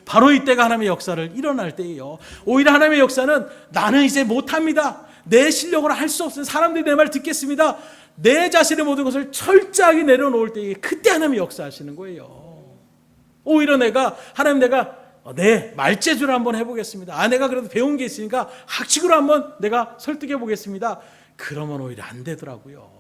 바로 이때가 하나님의 역사를 일어날 때예요. 오히려 하나님의 역사는 나는 이제 못합니다. 내 실력으로 할 수 없어요. 사람들이 내 말 듣겠습니다. 내 자신의 모든 것을 철저하게 내려놓을 때에 그때 하나님의 역사하시는 거예요. 오히려 하나님 내가 말재주를 한번 해보겠습니다. 내가 그래도 배운 게 있으니까 학식으로 한번 내가 설득해 보겠습니다. 그러면 오히려 안 되더라고요.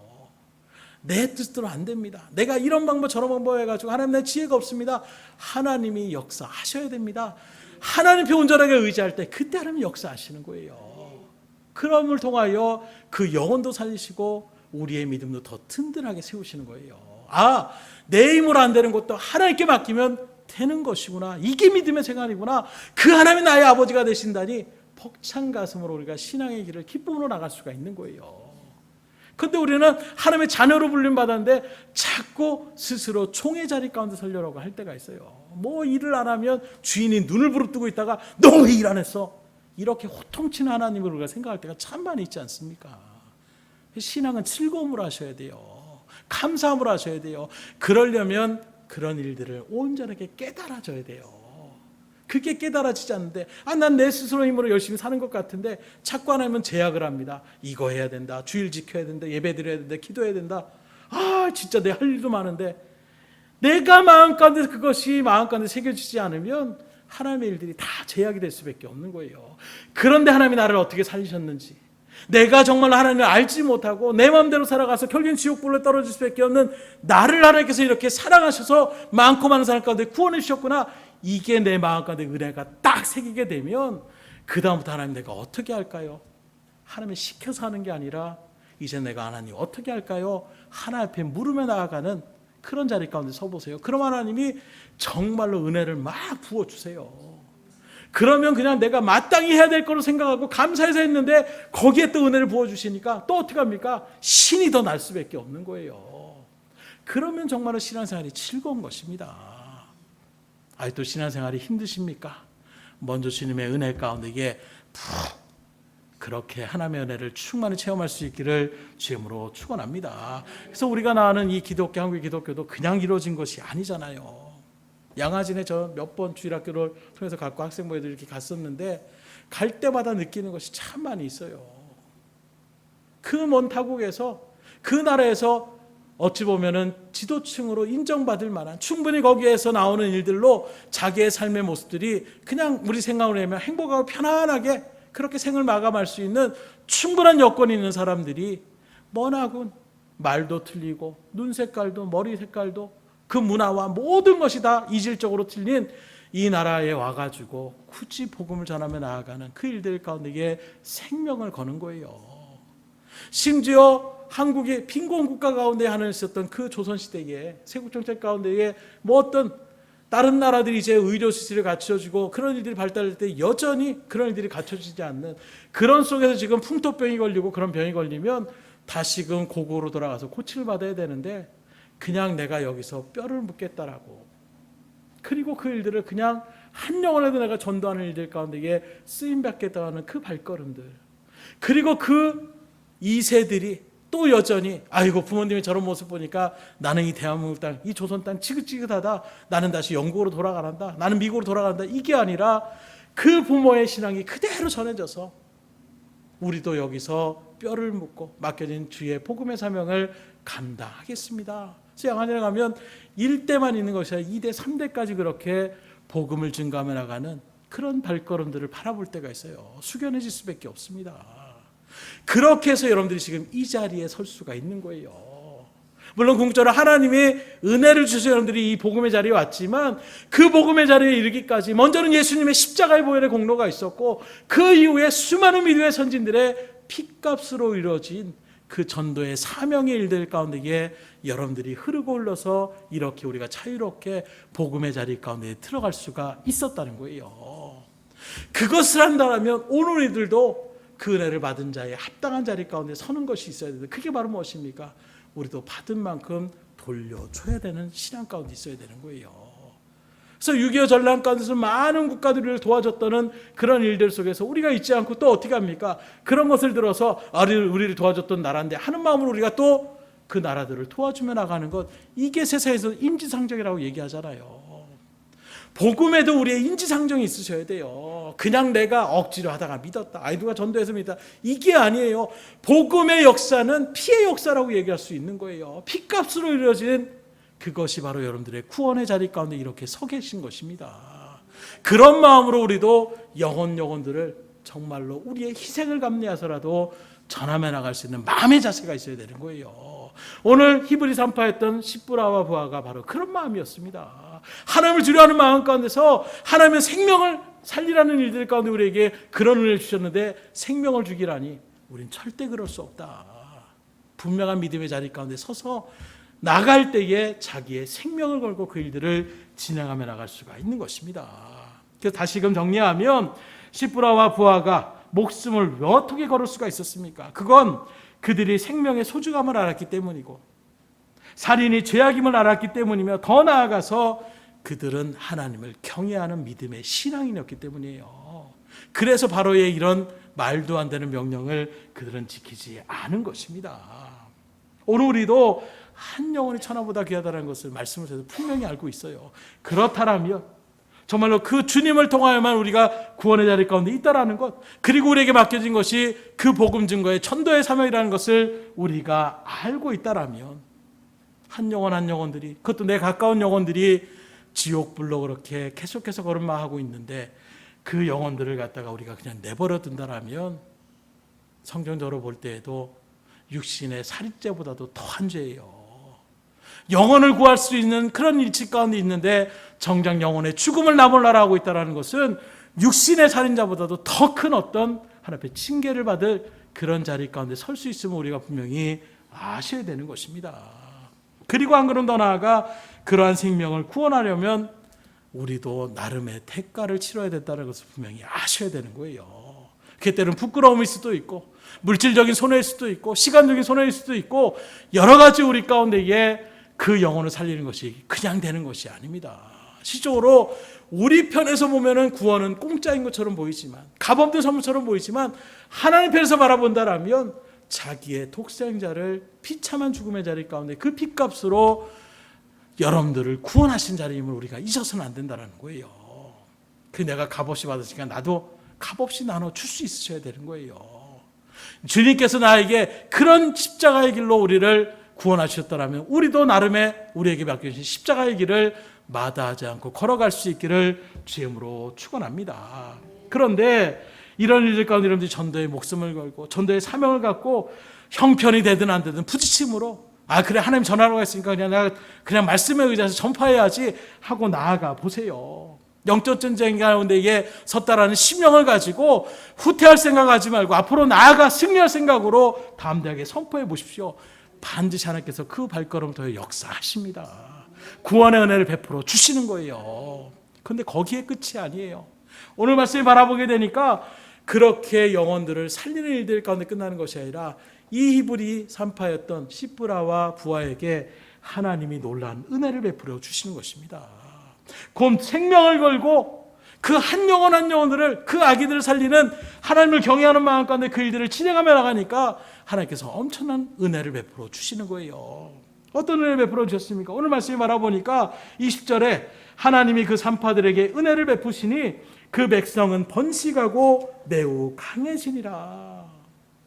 내 뜻대로 안 됩니다. 내가 이런 방법 저런 방법 해가지고 하나님 내 지혜가 없습니다. 하나님이 역사하셔야 됩니다. 하나님께 온전하게 의지할 때 그때 하나님이 역사하시는 거예요. 그럼을 통하여 그 영혼도 살리시고 우리의 믿음도 더 든든하게 세우시는 거예요. 내 힘으로 안 되는 것도 하나님께 맡기면 되는 것이구나. 이게 믿음의 생활이구나. 그 하나님이 나의 아버지가 되신다니 벅찬 가슴으로 우리가 신앙의 길을 기쁨으로 나갈 수가 있는 거예요. 그런데 우리는 하나님의 자녀로 불림받았는데 자꾸 스스로 총의 자리 가운데 서려고 할 때가 있어요. 뭐 일을 안 하면 주인이 눈을 부릅뜨고 있다가 너 왜 일 안 했어? 이렇게 호통치는 하나님을 우리가 생각할 때가 참 많이 있지 않습니까? 신앙은 즐거움으로 하셔야 돼요. 감사함으로 하셔야 돼요. 그러려면 그런 일들을 온전하게 깨달아져야 돼요. 그게 깨달아지지 않는데 난 내 스스로 힘으로 열심히 사는 것 같은데 자꾸 하나님은 제약을 합니다. 이거 해야 된다. 주일 지켜야 된다. 예배 드려야 된다. 기도해야 된다. 진짜 내 할 일도 많은데 내가 마음 가운데 그것이 마음 가운데 새겨지지 않으면 하나님의 일들이 다 제약이 될 수밖에 없는 거예요. 그런데 하나님이 나를 어떻게 살리셨는지 내가 정말 하나님을 알지 못하고 내 마음대로 살아가서 결국엔 지옥불에 떨어질 수밖에 없는 나를 하나님께서 이렇게 사랑하셔서 많고 많은 사람 가운데 구원해 주셨구나. 이게 내 마음 가운데 은혜가 딱 새기게 되면 그 다음부터 하나님 내가 어떻게 할까요? 하나님이 시켜서 하는 게 아니라 이제 내가 하나님 어떻게 할까요? 하나님 앞에 물으며 나아가는 그런 자리 가운데 서보세요. 그럼 하나님이 정말로 은혜를 막 부어주세요. 그러면 그냥 내가 마땅히 해야 될 거로 생각하고 감사해서 했는데 거기에 또 은혜를 부어주시니까 또 어떻게 합니까? 신이 더 날 수밖에 없는 거예요. 그러면 정말로 신앙생활이 즐거운 것입니다. 또 신앙생활이 힘드십니까? 먼저 주님의 은혜 가운데 이게 그렇게 하나님의 은혜를 충만히 체험할 수 있기를 주님으로 축원합니다. 그래서 우리가 나아가는 이 기독교, 한국의 기독교도 그냥 이루어진 것이 아니잖아요. 양아진에 저 몇 번 주일학교를 통해서 갖고 학생부에도 이렇게 갔었는데 갈 때마다 느끼는 것이 참 많이 있어요. 그 먼 타국에서 그 나라에서 어찌 보면은 지도층으로 인정받을 만한 충분히 거기에서 나오는 일들로 자기의 삶의 모습들이 그냥 우리 생각으로 하면 행복하고 편안하게 그렇게 생을 마감할 수 있는 충분한 여건이 있는 사람들이 머나군 말도 틀리고 눈 색깔도 머리 색깔도 그 문화와 모든 것이 다 이질적으로 틀린 이 나라에 와가지고 굳이 복음을 전하며 나아가는 그 일들 가운데 생명을 거는 거예요. 심지어 한국이 빈곤 국가 가운데 하나 있었던 그 조선시대에 세국정책 가운데에 뭐 어떤 다른 나라들이 이제 의료 시설을 갖춰주고 그런 일들이 발달할 때 여전히 그런 일들이 갖춰지지 않는 그런 속에서 지금 풍토병이 걸리고 그런 병이 걸리면 다시금 고국으로 돌아가서 고치를 받아야 되는데 그냥 내가 여기서 뼈를 묻겠다라고 그리고 그 일들을 그냥 한 영혼에도 내가 전도하는 일들 가운데 쓰임받겠다 하는 그 발걸음들 그리고 그 2세들이 또 여전히 부모님의 저런 모습 보니까 나는 이 대한민국 땅, 이 조선 땅 지긋지긋하다. 나는 다시 영국으로 돌아간다. 나는 미국으로 돌아간다. 이게 아니라 그 부모의 신앙이 그대로 전해져서 우리도 여기서 뼈를 묻고 맡겨진 주의 복음의 사명을 감당하겠습니다. 그래서 양안에 가면 1대만 있는 것이 아니라 2대, 3대까지 그렇게 복음을 증가하며 나가는 그런 발걸음들을 바라볼 때가 있어요. 숙연해질 수밖에 없습니다. 그렇게 해서 여러분들이 지금 이 자리에 설 수가 있는 거예요. 물론 궁극적으로 하나님이 은혜를 주셔서 여러분들이 이 복음의 자리에 왔지만 그 복음의 자리에 이르기까지 먼저는 예수님의 십자가의 보혈의 공로가 있었고 그 이후에 수많은 믿음의 선진들의 피값으로 이루어진 그 전도의 사명의 일들 가운데에 여러분들이 흐르고 흘러서 이렇게 우리가 자유롭게 복음의 자리 가운데 들어갈 수가 있었다는 거예요. 그것을 한다면 오늘 우리들도 그 은혜를 받은 자의 합당한 자리 가운데 서는 것이 있어야 되는데 그게 바로 무엇입니까? 우리도 받은 만큼 돌려줘야 되는 신앙 가운데 있어야 되는 거예요. 그래서 6.25 전란 가운데서 많은 국가들을 도와줬다는 그런 일들 속에서 우리가 있지 않고 또 어떻게 합니까? 그런 것을 들어서 우리를 도와줬던 나라인데 하는 마음으로 우리가 또 그 나라들을 도와주며 나가는 것 이게 세상에서 인지상정이라고 얘기하잖아요. 복음에도 우리의 인지상정이 있으셔야 돼요. 그냥 내가 억지로 하다가 믿었다. 누가 전도해서 믿었다. 이게 아니에요. 복음의 역사는 피의 역사라고 얘기할 수 있는 거예요. 피값으로 이루어진 그것이 바로 여러분들의 구원의 자리 가운데 이렇게 서 계신 것입니다. 그런 마음으로 우리도 영혼들을 정말로 우리의 희생을 감내해서라도 전함해 나갈 수 있는 마음의 자세가 있어야 되는 거예요. 오늘 히브리 산파했던 십부라와 부하가 바로 그런 마음이었습니다. 하나님을 두려워하는 마음 가운데서 하나님의 생명을 살리라는 일들 가운데 우리에게 그런 은혜를 주셨는데 생명을 주기라니 우린 절대 그럴 수 없다. 분명한 믿음의 자리 가운데 서서 나갈 때에 자기의 생명을 걸고 그 일들을 진행하며 나갈 수가 있는 것입니다. 그래서 다시금 정리하면 십부라와 부하가 목숨을 왜 어떻게 걸을 수가 있었습니까? 그건 그들이 생명의 소중함을 알았기 때문이고 살인이 죄악임을 알았기 때문이며 더 나아가서 그들은 하나님을 경외하는 믿음의 신앙인이었기 때문이에요. 그래서 바로의 이런 말도 안 되는 명령을 그들은 지키지 않은 것입니다. 오늘 우리도 한 영혼이 천하보다 귀하다는 것을 말씀을 통해서 분명히 알고 있어요. 그렇다면 정말로 그 주님을 통하여만 우리가 구원의 자리 가운데 있다라는 것, 그리고 우리에게 맡겨진 것이 그 복음 증거의 전도의 사명이라는 것을 우리가 알고 있다라면 한 영혼들이, 그것도 내 가까운 영혼들이 지옥불로 그렇게 계속해서 걸음마하고 있는데 그 영혼들을 갖다가 우리가 그냥 내버려 둔다라면 성경적으로 볼 때에도 육신의 살인죄보다도 더한 죄예요. 영혼을 구할 수 있는 그런 일치 가운데 있는데 정작 영혼의 죽음을 나몰라라 하고 있다는 것은 육신의 살인자보다도 더 큰 어떤 하나님 앞에 징계를 받을 그런 자리 가운데 설 수 있음을 우리가 분명히 아셔야 되는 것입니다. 그리고 한 걸음 더 나아가 그러한 생명을 구원하려면 우리도 나름의 대가를 치러야 된다는 것을 분명히 아셔야 되는 거예요. 그게 때로는 부끄러움일 수도 있고 물질적인 손해일 수도 있고 시간적인 손해일 수도 있고 여러 가지 우리 가운데에 그 영혼을 살리는 것이 그냥 되는 것이 아닙니다. 실적으로 우리 편에서 보면은 구원은 공짜인 것처럼 보이지만 값없는 선물처럼 보이지만 하나님 편에서 바라본다라면 자기의 독생자를 비참한 죽음의 자리 가운데 그 핏값으로 여러분들을 구원하신 자리임을 우리가 잊어서는 안 된다는 거예요. 그 내가 값없이 받았으니까 나도 값없이 나눠 줄 수 있으셔야 되는 거예요. 주님께서 나에게 그런 십자가의 길로 우리를 구원하셨다면 우리도 나름의 우리에게 맡겨주신 십자가의 길을 마다하지 않고 걸어갈 수 있기를 주임으로 축원합니다. 그런데 이런 일들 가운데 여러분들이 전도의 목숨을 걸고 전도의 사명을 갖고 형편이 되든 안 되든 부딪힘으로 그래 하나님 전하라고 했으니까 내가 그냥 말씀에 의지해서 전파해야지 하고 나아가 보세요. 영적 전쟁 가운데에 섰다라는 심령을 가지고 후퇴할 생각하지 말고 앞으로 나아가 승리할 생각으로 담대하게 선포해 보십시오. 반드시 하나님께서 그 발걸음을 더 역사하십니다. 구원의 은혜를 베풀어 주시는 거예요. 그런데 거기에 끝이 아니에요. 오늘 말씀을 바라보게 되니까 그렇게 영혼들을 살리는 일들 가운데 끝나는 것이 아니라 이 히브리 산파였던 십부라와 부하에게 하나님이 놀라운 은혜를 베풀어 주시는 것입니다. 곧 생명을 걸고 그 한 영혼들을 그 아기들을 살리는 하나님을 경외하는 마음 가운데 그 일들을 진행하며 나가니까 하나님께서 엄청난 은혜를 베풀어 주시는 거예요. 어떤 은혜를 베풀어 주셨습니까? 오늘 말씀을 바라보니까 20절에 하나님이 그 산파들에게 은혜를 베푸시니 그 백성은 번식하고 매우 강해지니라.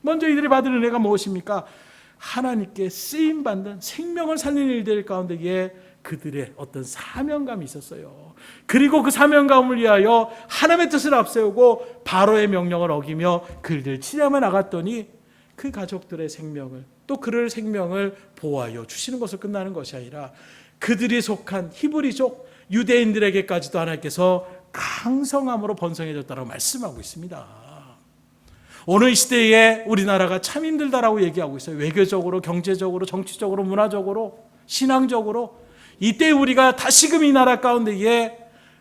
먼저 이들이 받은 은혜가 무엇입니까? 하나님께 쓰임받는 생명을 살리는 일들 가운데에 그들의 어떤 사명감이 있었어요. 그리고 그 사명감을 위하여 하나님의 뜻을 앞세우고 바로의 명령을 어기며 그 일들을 치료하며 나갔더니 그 가족들의 생명을 또 그들 생명을 보호하여 주시는 것으로 끝나는 것이 아니라 그들이 속한 히브리족 유대인들에게까지도 하나님께서 강성함으로 번성해졌다고 말씀하고 있습니다. 오늘 이 시대에 우리나라가 참 힘들다라고 얘기하고 있어요. 외교적으로, 경제적으로, 정치적으로, 문화적으로, 신앙적으로. 이때 우리가 다시금 이 나라 가운데에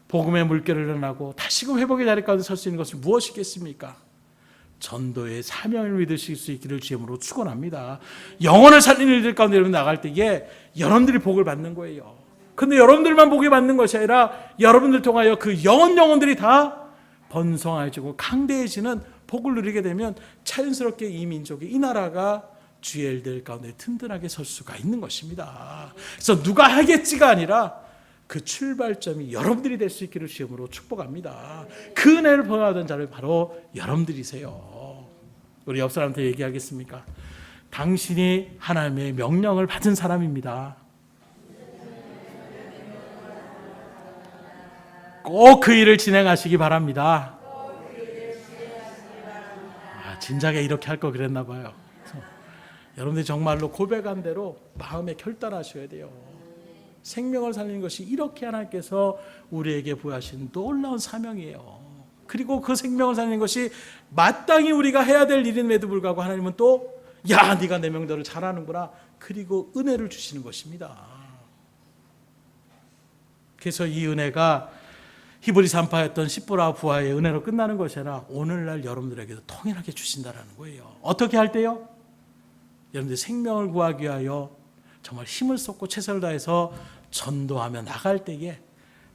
복음의 물결을 일어나고 다시금 회복의 자리 가운데 설 수 있는 것은 무엇이겠습니까? 전도의 사명을 믿으실 수 있기를 주님으로 축원합니다. 영혼을 살리는 일들 가운데 여러분 나갈 때에 여러분들이 복을 받는 거예요. 그런데 여러분들만 복이 받는 것이 아니라 여러분들 통하여 그 영혼들이 다 번성해지고 강대해지는 복을 누리게 되면 자연스럽게 이 민족이 이 나라가 주의 일들 가운데 든든하게 설 수가 있는 것입니다. 그래서 누가 하겠지가 아니라 그 출발점이 여러분들이 될 수 있기를 주님으로 축복합니다. 그 은혜를 범하던 자를 바로 여러분들이세요. 우리 옆 사람한테 얘기하겠습니까? 당신이 하나님의 명령을 받은 사람입니다. 꼭 그 일을 진행하시기 바랍니다. 진작에 이렇게 할 거 그랬나 봐요. 여러분들이 정말로 고백한 대로 마음에 결단하셔야 돼요. 생명을 살리는 것이 이렇게 하나님께서 우리에게 부여하신 놀라운 사명이에요. 그리고 그 생명을 살리는 것이 마땅히 우리가 해야 될 일임에도 불구하고 하나님은 또 야, 네가 내 명대로 잘하는구나. 그리고 은혜를 주시는 것입니다. 그래서 이 은혜가 히브리서 한파였던 십부라 부하의 은혜로 끝나는 것이 아니라 오늘날 여러분들에게도 통일하게 주신다는 거예요. 어떻게 할 때요? 여러분들 생명을 구하기 위하여 정말 힘을 쏟고 최선을 다해서 전도하며 나갈 때에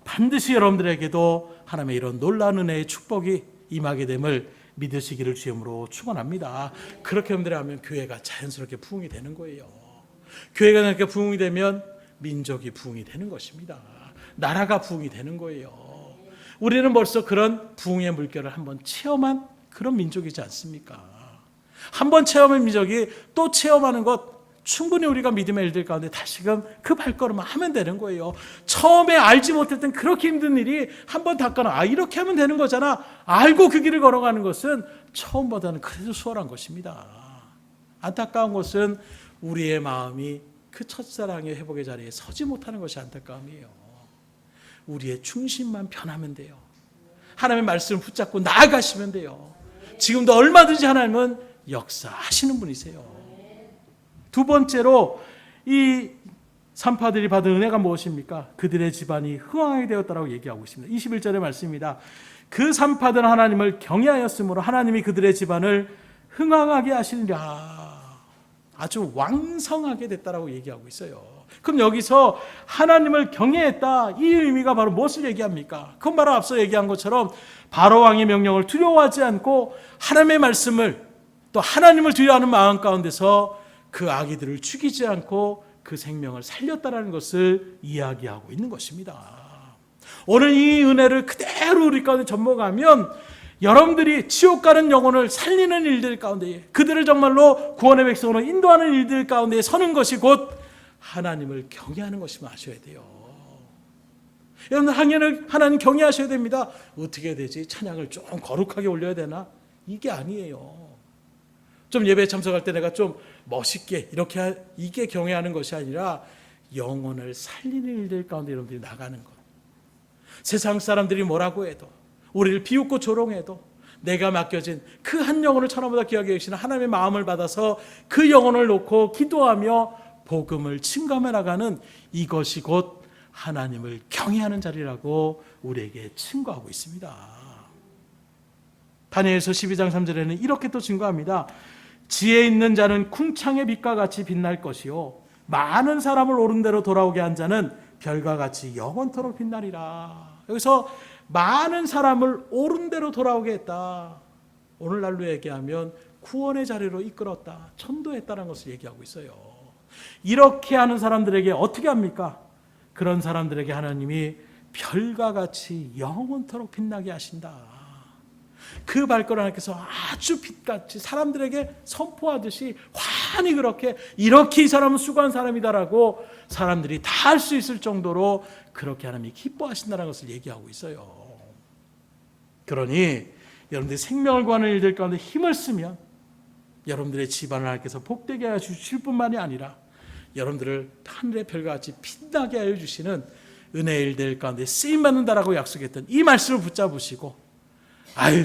반드시 여러분들에게도 하나님의 이런 놀라운 은혜의 축복이 임하게 됨을 믿으시기를 주님으로 축원합니다. 그렇게 여러분들이 하면 교회가 자연스럽게 부흥이 되는 거예요. 교회가 이렇게 부흥이 되면 민족이 부흥이 되는 것입니다. 나라가 부흥이 되는 거예요. 우리는 벌써 그런 부흥의 물결을 한번 체험한 그런 민족이지 않습니까? 한번 체험한 민족이 또 체험하는 것 충분히 우리가 믿음의 일들 가운데 다시금 그 발걸음을 하면 되는 거예요. 처음에 알지 못했던 그렇게 힘든 일이 한번 닦거나 이렇게 하면 되는 거잖아. 알고 그 길을 걸어가는 것은 처음보다는 그래도 수월한 것입니다. 안타까운 것은 우리의 마음이 그 첫사랑의 회복의 자리에 서지 못하는 것이 안타까움이에요. 우리의 중심만 변하면 돼요. 하나님의 말씀을 붙잡고 나아가시면 돼요. 지금도 얼마든지 하나님은 역사하시는 분이세요. 두 번째로 이 산파들이 받은 은혜가 무엇입니까? 그들의 집안이 흥왕하게 되었다라고 얘기하고 있습니다. 21절의 말씀입니다. 그 산파들은 하나님을 경외하였으므로 하나님이 그들의 집안을 흥왕하게 하시리라. 아주 왕성하게 됐다라고 얘기하고 있어요. 그럼 여기서 하나님을 경외했다, 이 의미가 바로 무엇을 얘기합니까? 그건 바로 앞서 얘기한 것처럼 바로왕의 명령을 두려워하지 않고 하나님의 말씀을 또 하나님을 두려워하는 마음 가운데서 그 아기들을 죽이지 않고 그 생명을 살렸다는 것을 이야기하고 있는 것입니다. 오늘 이 은혜를 그대로 우리 가운데 접목하면 여러분들이 지옥 가는 영혼을 살리는 일들 가운데, 그들을 정말로 구원의 백성으로 인도하는 일들 가운데 서는 것이 곧 하나님을 경외하는 것임을 아셔야 돼요. 여러분, 하나님 경외하셔야 됩니다. 어떻게 해야 되지? 찬양을 좀 거룩하게 올려야 되나? 이게 아니에요. 좀 예배에 참석할 때 내가 좀 멋있게 이게 경외하는 것이 아니라 영혼을 살리는 일들 가운데 여러분들이 나가는 것. 세상 사람들이 뭐라고 해도, 우리를 비웃고 조롱해도 내가 맡겨진 그 한 영혼을 천하보다 귀하게 여기시는 하나님의 마음을 받아서 그 영혼을 놓고 기도하며 복음을 증거하며 나가는 이것이 곧 하나님을 경외하는 자리라고 우리에게 증거하고 있습니다. 다니엘서 12장 3절에는 이렇게 또 증거합니다. 지혜 있는 자는 궁창의 빛과 같이 빛날 것이요 많은 사람을 옳은 대로 돌아오게 한 자는 별과 같이 영원토록 빛나리라. 여기서 많은 사람을 옳은 대로 돌아오게 했다. 오늘날로 얘기하면 구원의 자리로 이끌었다, 전도했다는 것을 얘기하고 있어요. 이렇게 하는 사람들에게 어떻게 합니까? 그런 사람들에게 하나님이 별과 같이 영원토록 빛나게 하신다. 그 발걸음 하나님께서 아주 빛같이 사람들에게 선포하듯이 환히 그렇게 이렇게 이 사람은 수고한 사람이다라고 사람들이 다 알 수 있을 정도로 그렇게 하나님이 기뻐하신다는 것을 얘기하고 있어요. 그러니 여러분들이 생명을 구하는 일들 가운데 힘을 쓰면 여러분들의 집안을 하나님께서 복되게 하여 주실 뿐만이 아니라 여러분들을 하늘의 별과 같이 빛나게 하여 주시는 은혜의 일들 가운데 쓰임받는다라고 약속했던 이 말씀을 붙잡으시고,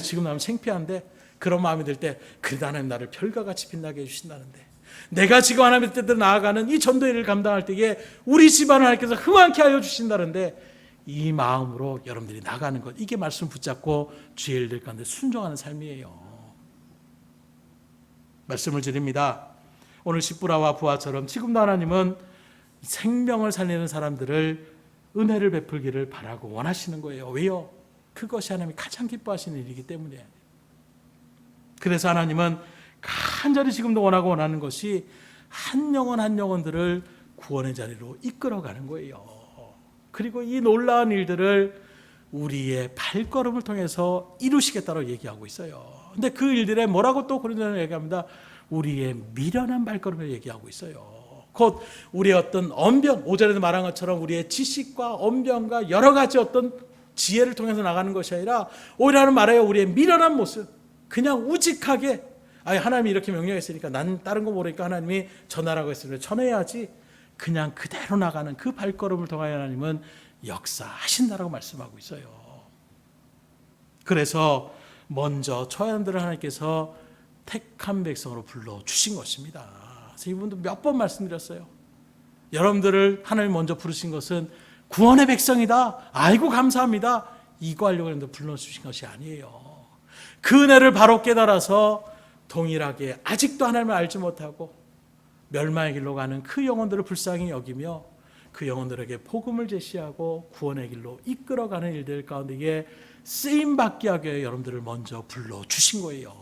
지금 나는 창피한데, 그런 마음이 들 때 그래도 하나님 나를 별과 같이 빛나게 해주신다는데, 내가 지금 하나님의 뜻대로 나아가는 이 전도의 일을 감당할 때에 우리 집안을 하나님께서 흥왕케 하여 주신다는데, 이 마음으로 여러분들이 나가는 것, 이게 말씀 붙잡고 주의 일들 가운데 순종하는 삶이에요. 말씀을 드립니다. 오늘 십부라와 부하처럼 지금도 하나님은 생명을 살리는 사람들을 은혜를 베풀기를 바라고 원하시는 거예요. 왜요? 그것이 하나님이 가장 기뻐하시는 일이기 때문에. 그래서 하나님은 간절히 지금도 원하는 것이 한 영혼 한 영혼들을 구원의 자리로 이끌어가는 거예요. 그리고 이 놀라운 일들을 우리의 발걸음을 통해서 이루시겠다고 얘기하고 있어요. 근데 그 일들에 뭐라고 또 고린도전에 얘기합니다. 우리의 미련한 발걸음을 얘기하고 있어요. 곧 우리의 어떤 언변, 5절에도 말한 것처럼 우리의 지식과 언변과 여러 가지 어떤 지혜를 통해서 나가는 것이 아니라 오히려 하는 말해요. 우리의 미련한 모습, 그냥 우직하게 하나님이 이렇게 명령했으니까 난 다른 거 모르니까 하나님이 전하라고 했으니까 전해야지, 그냥 그대로 나가는 그 발걸음을 통하여 하나님은 역사하신다라고 말씀하고 있어요. 그래서 먼저 저 사람들을 하나님께서 택한 백성으로 불러주신 것입니다. 그래서 이분도 몇 번 말씀드렸어요. 여러분들을 하나님 먼저 부르신 것은 구원의 백성이다, 아이고 감사합니다, 이거 하려고 했는데 불러주신 것이 아니에요. 그 은혜를 바로 깨달아서 동일하게 아직도 하나님을 알지 못하고 멸망의 길로 가는 그 영혼들을 불쌍히 여기며 그 영혼들에게 복음을 제시하고 구원의 길로 이끌어가는 일들 가운데에 쓰임받게 하기 위해 여러분들을 먼저 불러주신 거예요.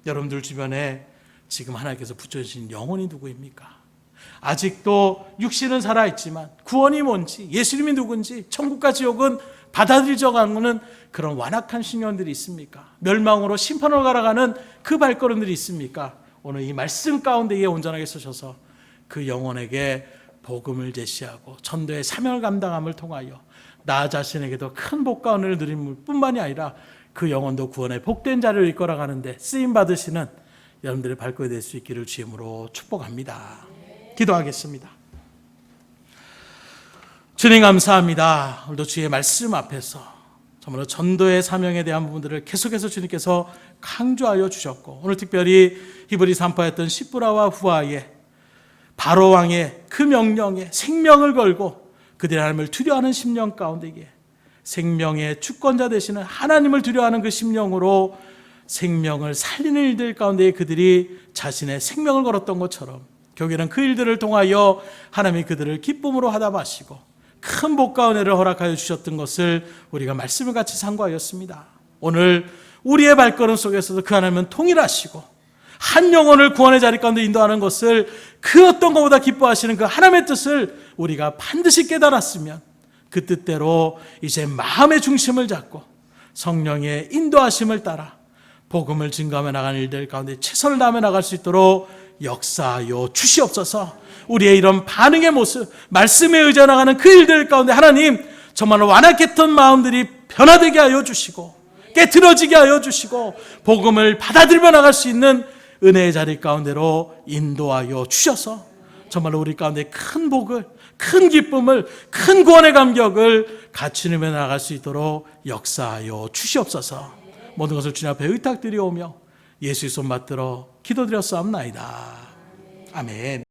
여러분들 주변에 지금 하나님께서 붙여주신 영혼이 누구입니까? 아직도 육신은 살아있지만 구원이 뭔지, 예수님이 누군지, 천국과 지옥은 받아들이지 않는 그런 완악한 신령들이 있습니까? 멸망으로 심판으로 가라가는 그 발걸음들이 있습니까? 오늘 이 말씀 가운데에 온전하게 서셔서 그 영혼에게 복음을 제시하고 전도의 사명을 감당함을 통하여 나 자신에게도 큰 복과 은혜를 누릴 뿐만이 아니라 그 영혼도 구원의 복된 자리를 이끌어가는데 쓰임받으시는 여러분들의 발걸음이 될 수 있기를 주임으로 축복합니다. 기도하겠습니다. 주님 감사합니다. 오늘도 주의 말씀 앞에서 정말로 전도의 사명에 대한 부분들을 계속해서 주님께서 강조하여 주셨고, 오늘 특별히 히브리 산파였던 시브라와 후아의 바로 왕의 그 명령에 생명을 걸고 그들의 하나님을 두려워하는 심령 가운데에 생명의 주권자 되시는 하나님을 두려워하는 그 심령으로 생명을 살리는 일들 가운데 그들이 자신의 생명을 걸었던 것처럼 결국에는 그 일들을 통하여 하나님이 그들을 기쁨으로 하답하시고 큰 복과 은혜를 허락하여 주셨던 것을 우리가 말씀을 같이 상고하였습니다. 오늘 우리의 발걸음 속에서도 그 하나님은 통일하시고 한 영혼을 구원의 자리 가운데 인도하는 것을 그 어떤 것보다 기뻐하시는 그 하나님의 뜻을 우리가 반드시 깨달았으면 그 뜻대로 이제 마음의 중심을 잡고 성령의 인도하심을 따라 복음을 증거하며 나가는 일들 가운데 최선을 다하며 나갈 수 있도록 역사하여 주시옵소서. 우리의 이런 반응의 모습, 말씀에 의지해 나가는 그 일들 가운데 하나님 정말로 완악했던 마음들이 변화되게 하여 주시고 깨트려지게 하여 주시고 복음을 받아들여 나갈 수 있는 은혜의 자리 가운데로 인도하여 주셔서 정말로 우리 가운데 큰 복을, 큰 기쁨을, 큰 구원의 감격을 같이 누리며 나갈 수 있도록 역사하여 주시옵소서. 모든 것을 주님 앞에 의탁드리오며 예수의 손 받들어 기도드렸사옵나이다. 아멘.